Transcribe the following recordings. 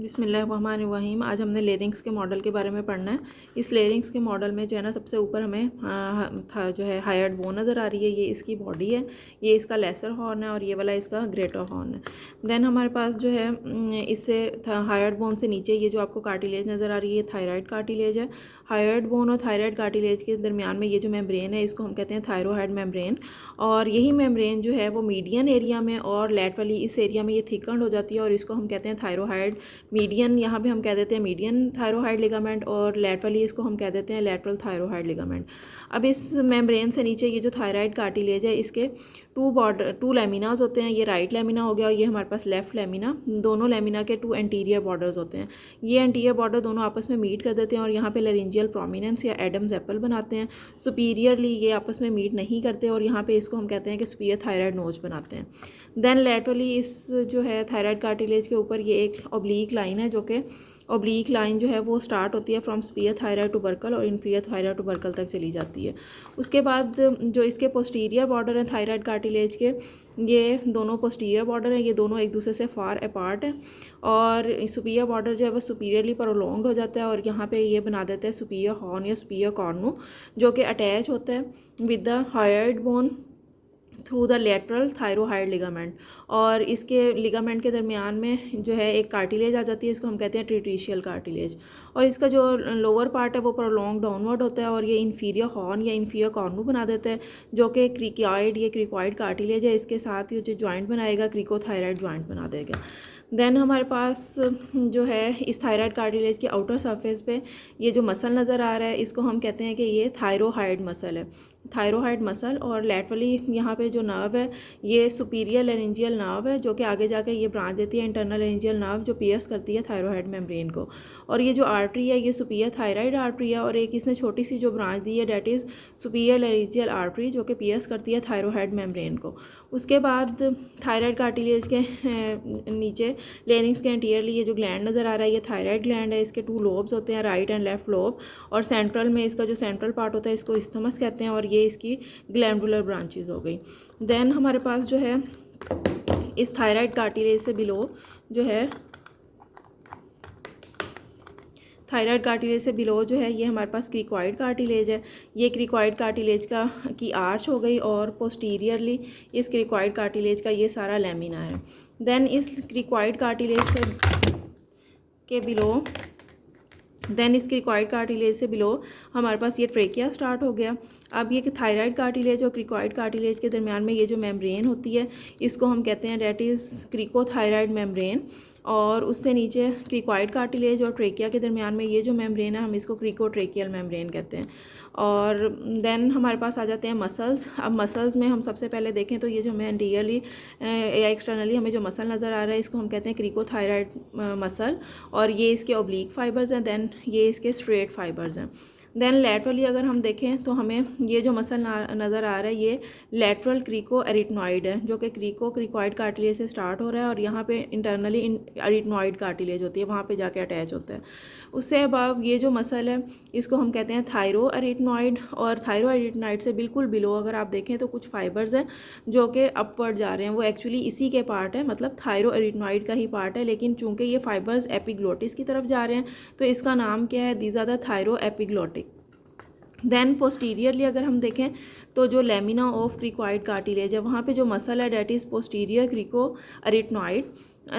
बिस्मिल्लाहिर्रहमानिर्रहीम। आज हमने लेरिंग्स के मॉडल के बारे में पढ़ना है। इस लेरिंग्स के मॉडल में जो है ना, सबसे ऊपर हमें जो है हायर्ड बोन नज़र आ रही है। ये इसकी बॉडी है, ये इसका लेसर हॉर्न है और ये वाला इसका ग्रेटर हॉर्न है। देन हमारे पास जो है इससे हायर्ड बोन से नीचे ये जो आपको कार्टिलेज नज़र आ रही है, थायराइड कार्टिलेज है। हायर्ड बोन और थायराइड कार्टिलेज के दरमियान में ये जो मेम्ब्रेन है, इसको हम कहते हैं थायरोहेड मेम्ब्रेन। और यही मेम्ब्रेन जो है वो मीडियन एरिया में और लैटरली इस एरिया में ये थिकन्ड हो जाती है और इसको हम कहते हैं थायरोहाइड मीडियन। यहाँ पे हम कह देते हैं मीडियन थायरोहाइड लिगामेंट और लैटरली इसको हम कह देते हैं लैटरल थायरोहाइड लिगामेंट। अब इस मेम्ब्रेन से नीचे ये जो थायराइड कार्टिलेज है, इसके टू लेमिनाज होते हैं। ये राइट लेमिना हो गया और ये हमारे पास लेफ्ट लेमिना। दोनों लेमिना के 2 एंटीरियर बॉर्डर्स होते हैं। ये एंटीरियर बॉर्डर दोनों आपस में मीट कर देते हैं और यहाँ पे लेरिंजियल प्रोमिनेंस या एडम्स एप्पल बनाते हैं। सुपीरियरली ये आपस में मीट नहीं करते और यहाँ पे इसको हम कहते हैं कि सुपीरियर थायराइड नोज बनाते हैं। देन लैटरली इस जो है थायराइड कार्टिलेज के ऊपर ये एक ऑब्लिक लाइन है, जो कि ऑब्लिक लाइन जो है वो स्टार्ट होती है फ्रॉम सुपीरियर थायराइड टुबरकल और इन्फीरियर थायराइड टुबरकल तक चली जाती है। उसके बाद जो इसके पोस्टीरियर बॉर्डर हैं थायराइड कार्टिलेज के, ये दोनों पोस्टीरियर बॉर्डर हैं, ये दोनों एक दूसरे से फार अपार्ट हैं और सुपीरियर बॉर्डर जो है वो सुपीरियरली प्रोलॉन्ग्ड हो जाता है और यहाँ पे ये बना देते हैं सुपीरियर हॉर्न या सुपीरियर कॉर्नू, जो कि अटैच होता है with the hired bone through the lateral thyrohyoid ligament. और इसके लिगामेंट के दरमियान में जो है एक कार्टिलेज आ जाती है, इसको हम कहते हैं ट्रीट्रीशियल कार्टिलेज। और इसका जो लोअर पार्ट है वो प्रोलॉन्ग डाउनवर्ड होता है और ये इन्फीरियर हॉर्न या इन्फीरियर कॉर्नू बना देता है, जो कि क्रिकॉइड ये क्रिकॉइड कार्टिलेज है। इसके साथ ही जो जॉइंट बनाएगा क्रिकोथायराइड जॉइंट बना देगा। देन हमारे पास जो है इस थायराइड कार्टिलेज के आउटर सरफेस पे ये जो मसल नज़र आ रहा है, इसको हम कहते हैं कि ये थायरोहाइड मसल है, थायरोहाइड मसल। और लैटरली यहाँ पे जो नर्व है ये सुपीरियर लेरिंजियल नर्व है, जो कि आगे जाकर ये ब्रांच देती है इंटरनल लेरिंजियल नर्व, जो पियर्स करती है थायरोहाइड मेम्ब्रेन को। और ये जो आर्टरी है ये सुपीरियर थायराइड आर्टरी है और एक इसने छोटी सी जो ब्रांच दी है that is superior laryngeal artery, जो कि पियर्स करती है थायरोहाइड मेम्ब्रेन को। उसके बाद थायराइड कार्टिलेज के नीचे लेरिंग्स के एंटीरियरली ये जो ग्लैंड नज़र आ रहा है ये थायराइड ग्लैंड है। इसके 2 लोब्स होते हैं, राइट एंड लेफ्ट लोब, और सेंट्रल में इसका जो सेंट्रल पार्ट होता है इसको इस्थमस कहते हैं और ये इसकी ग्लैंडुलर ब्रांचेस हो गई। देन हमारे पास जो है इस थायराइड कार्टिलेज से बिलो जो है थायराइड कार्टिलेज से बिलो जो है ये हमारे पास क्रिकॉइड कार्टिलेज है। ये क्रिकॉइड कार्टिलेज की आर्च हो गई और पोस्टीरियरली इस क्रिकॉइड कार्टिलेज का ये सारा लेमिना है। देन इस क्रिकॉइड कार्टिलेज से बिलो हमारे पास ये ट्रेकिया स्टार्ट हो गया। अब ये थायराइड कार्टिलेज और क्रिकॉइड कार्टिलेज के दरमियान में ये जो मेम्ब्रेन होती है इसको हम कहते हैं डैट इज़ क्रिकोथायराइड मेम्ब्रेन। और उससे नीचे क्रिकॉइड कार्टिलेज और ट्रेकिया के दरमियान में ये जो मेम्ब्रेन है हम इसको क्रिकोट्रेकियल मेम्ब्रेन कहते हैं। और देन हमारे पास आ जाते हैं मसल्स। अब मसल्स में हम सबसे पहले देखें तो ये जो हमें एंटीरियरली या एक्सटर्नली हमें जो मसल नज़र आ रहा है इसको हम कहते हैं क्रिकोथायराइड मसल और ये इसके ऑब्लिक फाइबर्स हैं, देन ये इसके स्ट्रेट फाइबर्स हैं। देन लैटरली अगर हम देखें तो हमें ये जो मसल नज़र आ रहा है ये लैटरल क्रिको एरिटनॉइड है, जो कि क्रिकॉइड कार्टिलेज से स्टार्ट हो रहा है और यहाँ पे इंटरनली एरिटनॉइड कार्टिलेज होती है, वहाँ पे जाके अटैच होता है। उससे अबव ये जो मसल है इसको हम कहते हैं थायरो एरिटनॉइड। और थायरो एरिटनॉइड से बिल्कुल बिलो अगर आप देखें तो कुछ फाइबर्स हैं जो कि अपवर्ड जा रहे हैं, वो एक्चुअली इसी के पार्ट है, मतलब थायरो एरिटनॉइड का ही पार्ट है, लेकिन चूंकि ये फाइबर्स एपिग्लोटिस की तरफ जा रहे हैं तो इसका नाम क्या है, these are the thyro epiglottic. Then posteriorly अगर हम देखें तो जो लेमिना ऑफ क्रिकॉइड कार्टिलेज है वहाँ पे जो मसल है that is posterior cricoarytenoid.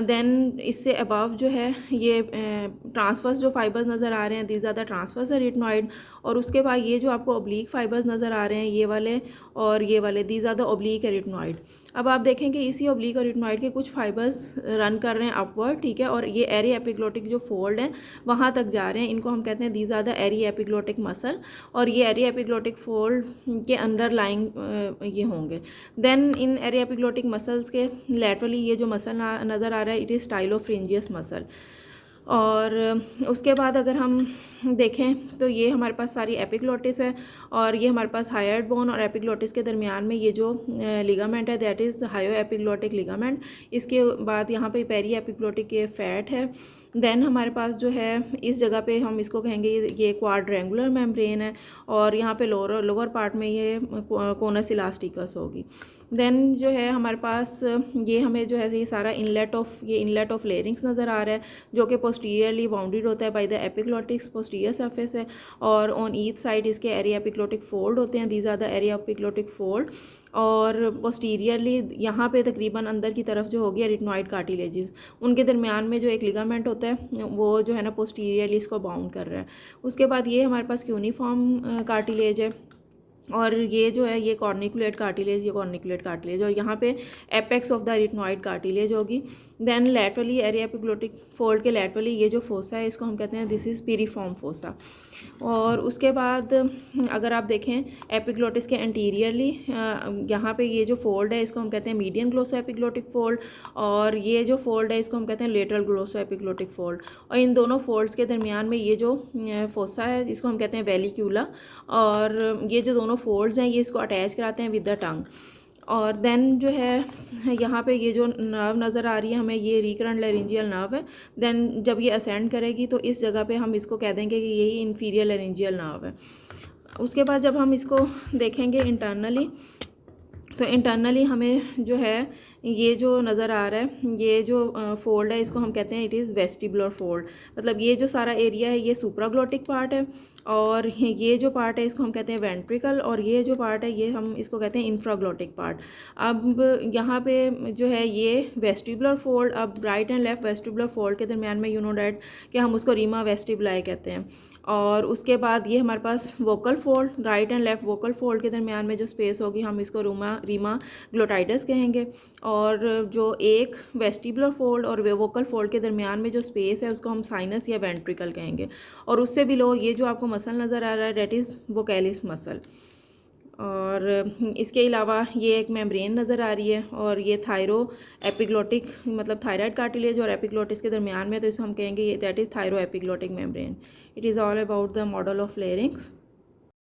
Then इससे अबव जो है ये ट्रांसवर्स जो फाइबर्स नज़र आ रहे हैं दीज आर द ट्रांसवर्स एरिटनॉइड। और उसके बाद ये जो आपको ओब्लिक फाइबर्स नज़र आ रहे हैं ये वाले और ये वाले दीज आर द ओब्लिक एरिटनॉइड। अब आप देखें कि इसी ओब्लिक एरिटनॉइड के कुछ फाइबर्स रन कर रहे हैं अपवर्ड, ठीक है, और ये एरी एपिग्लोटिक जो फोल्ड है वहाँ तक जा रहे हैं, इनको हम कहते हैं these are the ary epiglottic muscle. और ये एरी एपिग्लोटिक फोल्ड के अंडरलाइंग ये होंगे। देन इन एरी एपिग्लोटिक मसल्स के लैटरली ये जो मसल नज़र आ रहा है इट इज़ स्टाइलोफ्रिंजियस मसल। और उसके बाद अगर हम देखें तो ये हमारे पास सारी एपिग्लोटिस है और ये हमारे पास हायर्ड बोन और एपिग्लोटिस के दरमियान में ये जो लिगामेंट है दैट इज़ हायो एपिग्लोटिक लिगामेंट। इसके बाद यहाँ पे पेरी एपिग्लोटिक ये फैट है। देन हमारे पास जो है इस जगह पे हम इसको कहेंगे ये क्वाड्रेंगुलर मेम्ब्रेन है और यहाँ पे लोअर पार्ट में ये कोनस इलास्टिकस होगी। देन जो है हमारे पास ये हमें जो है ये सारा इनलेट ऑफ लेरिंग्स नज़र आ रहा है, जो कि पोस्टीरियरली बाउंडेड होता है by the epiglottic posterior surface है, और ऑन ईच साइड इसके एरिया एपिग्लोटिक फोल्ड होते हैं। These are the ary epiglottic fold. और पोस्टीरियरली यहाँ पे तकरीबन अंदर की तरफ जो होगी एरिथनॉइड कार्टिलेजेस, उनके दरमियान में जो एक लिगामेंट होता है वो जो है ना पोस्टीरियरली इसको बाउंड कर रहा है। उसके बाद ये हमारे पास क्यूनिफॉर्म कार्टिलेज है, और ये जो है ये कॉर्निकुलेट कार्टिलेज, ये कॉर्निकुलेट कार्टिलेज, और यहाँ पे apex of the arytenoid cartilage होगी। Then laterally ary epiglottic fold के लैटरली ये जो फोसा है इसको हम कहते हैं दिस इज़ पीरिफॉर्म फोसा। और उसके बाद अगर आप देखें एपिग्लोटिस के एंटीरियरली यहाँ पे ये जो फोल्ड है इसको हम कहते हैं मीडियन ग्लोसो एपिग्लोटिक फोल्ड, और ये जो फोल्ड है इसको हम कहते हैं लेटरल ग्लोसो एपिग्लोटिक फोल्ड। और इन दोनों फोल्ड्स के दरमियान में ये जो फोसा है इसको हम कहते हैं वेलिक्यूला, और ये जो दोनों फोल्ड्स हैं ये इसको अटैच कराते हैं विद द टंग। और देन जो है यहाँ पे ये जो नर्व नज़र आ रही है हमें, ये रिकरेंट लैरिंजियल नर्व है। देन जब ये असेंड करेगी तो इस जगह पे हम इसको कह देंगे कि यही इन्फीरियर लैरिंजियल नर्व है। उसके बाद जब हम इसको देखेंगे इंटरनली, तो इंटरनली हमें जो है ये जो नज़र आ रहा है ये जो फोल्ड है इसको हम कहते हैं इट इज़ वेस्टिबुलर फोल्ड। मतलब ये जो सारा एरिया है ये सुप्राग्लोटिक पार्ट है, और ये जो पार्ट है इसको हम कहते हैं वेंट्रिकल, और ये जो पार्ट है ये हम इसको कहते हैं इंफ्राग्लोटिक पार्ट। अब यहाँ पे जो है ये वेस्टिबुलर फोल्ड, अब right and left vestibular fold के दरमियान में यू नो डैट कि हम उसको रीमा वेस्टिबुलाई कहते हैं। और उसके बाद ये हमारे पास vocal fold, right and left vocal fold के दरमियान में जो स्पेस होगी हम इसको रीमा ग्लोटाइडस कहेंगे। और जो एक वेस्टिबुलर फोल्ड और वोकल फोल्ड के दरमियान में जो स्पेस है उसको हम साइनस या वेंट्रिकल कहेंगे। और उससे बिलो ये जो आपको मसल नज़र आ रहा है डेट इज़ वोकैलिस मसल। और इसके अलावा ये एक मेम्ब्रेन नज़र आ रही है, और ये थायरो एपिग्लोटिक मतलब थायराइड कार्टिलेज और एपिग्लोटिस के दरमियान में, तो इसको हम कहेंगे that is thyro epiglottic membrane. It is all about the model of larynx.